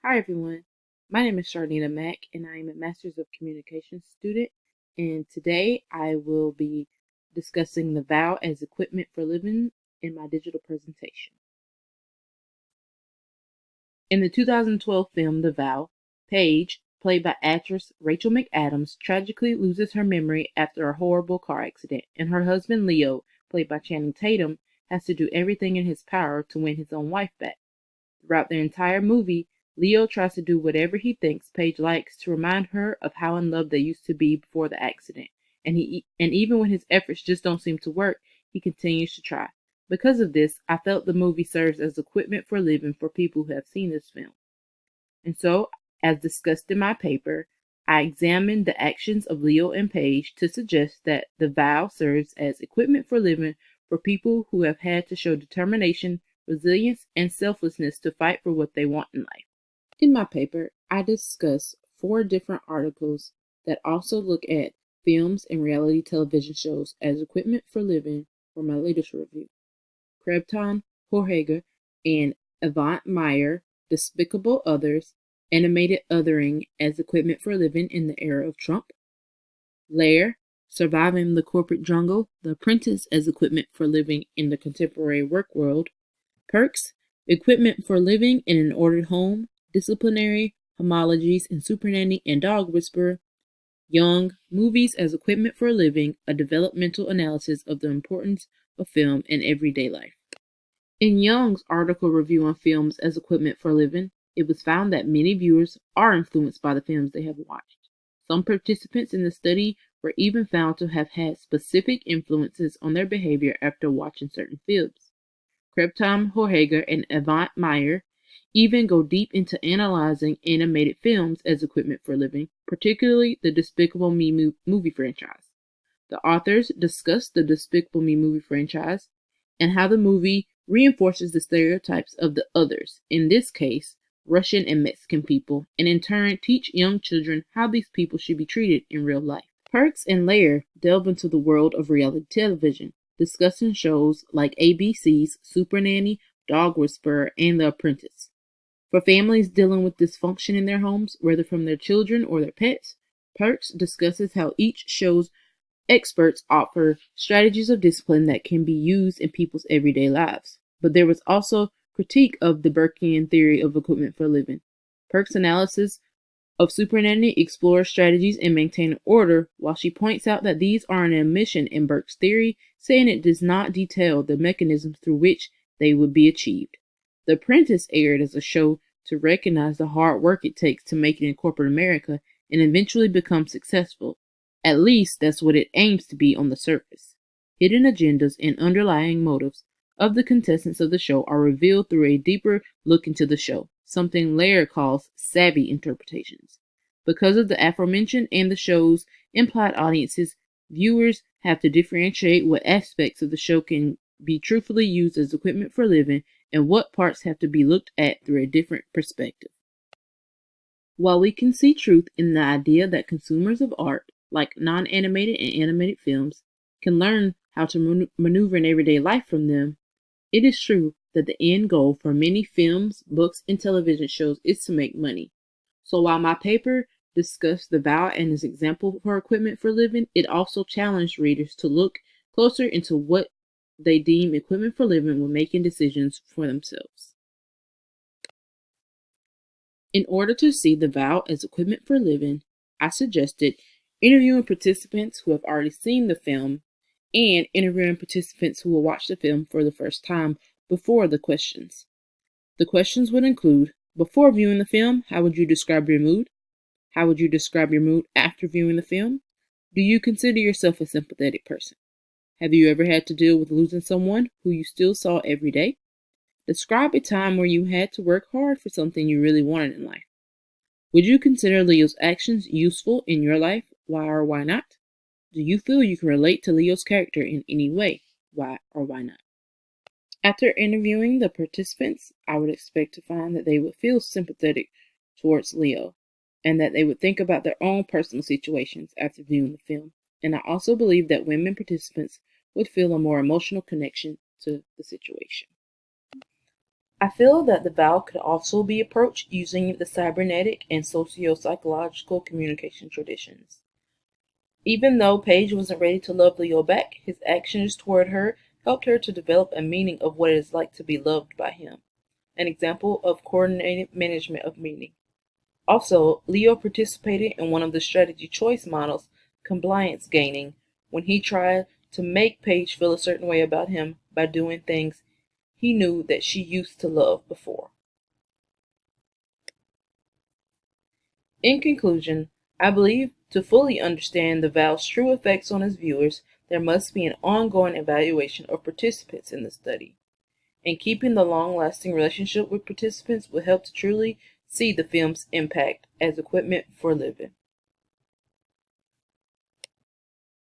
Hi everyone, my name is Charnita Mack and I am a Master's of Communication student, and today I will be discussing the vow as equipment for living in my digital presentation. In the 2012 film The Vow, Paige, played by actress Rachel McAdams, tragically loses her memory after a horrible car accident, and her husband Leo, played by Channing Tatum, has to do everything in his power to win his own wife back. Throughout the entire movie, Leo tries to do whatever he thinks Paige likes to remind her of how in love they used to be before the accident. And even when his efforts just don't seem to work, he continues to try. Because of this, I felt the movie serves as equipment for living for people who have seen this film. And so, as discussed in my paper, I examined the actions of Leo and Paige to suggest that the vow serves as equipment for living for people who have had to show determination, resilience, and selflessness to fight for what they want in life. In my paper, I discuss 4 different articles that also look at films and reality television shows as equipment for living for my latest review. Krebton, Horhager, and Avant Meyer, Despicable Others, Animated Othering as Equipment for Living in the Era of Trump. Lair, Surviving the Corporate Jungle, The Apprentice as Equipment for Living in the Contemporary Work World. Perks, Equipment for Living in an Ordered Home, Disciplinary, Homologies, and Supernanny and Dog Whisperer. Young, Movies as Equipment for Living, a developmental analysis of the importance of film in everyday life. In Young's article review on films as equipment for living, it was found that many viewers are influenced by the films they have watched. Some participants in the study were even found to have had specific influences on their behavior after watching certain films. Krebton, Horhager, and Avant Meyer even go deep into analyzing animated films as equipment for living, particularly the Despicable Me movie franchise. The authors discuss the Despicable Me movie franchise and how the movie reinforces the stereotypes of the others, in this case, Russian and Mexican people, and in turn teach young children how these people should be treated in real life. Perks and Lair delve into the world of reality television, discussing shows like ABC's Supernanny, Dog Whisperer, and The Apprentice. For families dealing with dysfunction in their homes, whether from their children or their pets, Perks discusses how each show's experts offer strategies of discipline that can be used in people's everyday lives. But there was also critique of the Burkean theory of equipment for living. Perks' analysis of Supernanny explores strategies and maintain order, while she points out that these are an omission in Burke's theory, saying it does not detail the mechanisms through which they would be achieved. The Apprentice aired as a show to recognize the hard work it takes to make it in corporate America and eventually become successful. At least that's what it aims to be on the surface. Hidden agendas and underlying motives of the contestants of the show are revealed through a deeper look into the show, something Laird calls savvy interpretations. Because of the aforementioned and the show's implied audiences, viewers have to differentiate what aspects of the show can be truthfully used as equipment for living and what parts have to be looked at through a different perspective. While we can see truth in the idea that consumers of art, like non-animated and animated films, can learn how to maneuver in everyday life from them, it is true that the end goal for many films, books, and television shows is to make money. So while my paper discussed the vow and its example for equipment for living, it also challenged readers to look closer into what they deem equipment for living when making decisions for themselves. In order to see the vow as equipment for living, I suggested interviewing participants who have already seen the film and interviewing participants who will watch the film for the first time before the questions. The questions would include, before viewing the film, how would you describe your mood? How would you describe your mood after viewing the film? Do you consider yourself a sympathetic person? Have you ever had to deal with losing someone who you still saw every day? Describe a time where you had to work hard for something you really wanted in life. Would you consider Leo's actions useful in your life? Why or why not? Do you feel you can relate to Leo's character in any way? Why or why not? After interviewing the participants, I would expect to find that they would feel sympathetic towards Leo and that they would think about their own personal situations after viewing the film. And I also believe that women participants would feel a more emotional connection to the situation. I feel that the vow could also be approached using the cybernetic and socio-psychological communication traditions. Even though Paige wasn't ready to love Leo back, his actions toward her helped her to develop a meaning of what it is like to be loved by him, an example of coordinated management of meaning. Also, Leo participated in one of the strategy choice models, compliance gaining, when he tried to make Paige feel a certain way about him by doing things he knew that she used to love before. In conclusion, I believe to fully understand the vow's true effects on its viewers, there must be an ongoing evaluation of participants in the study. And keeping the long-lasting relationship with participants will help to truly see the film's impact as equipment for living.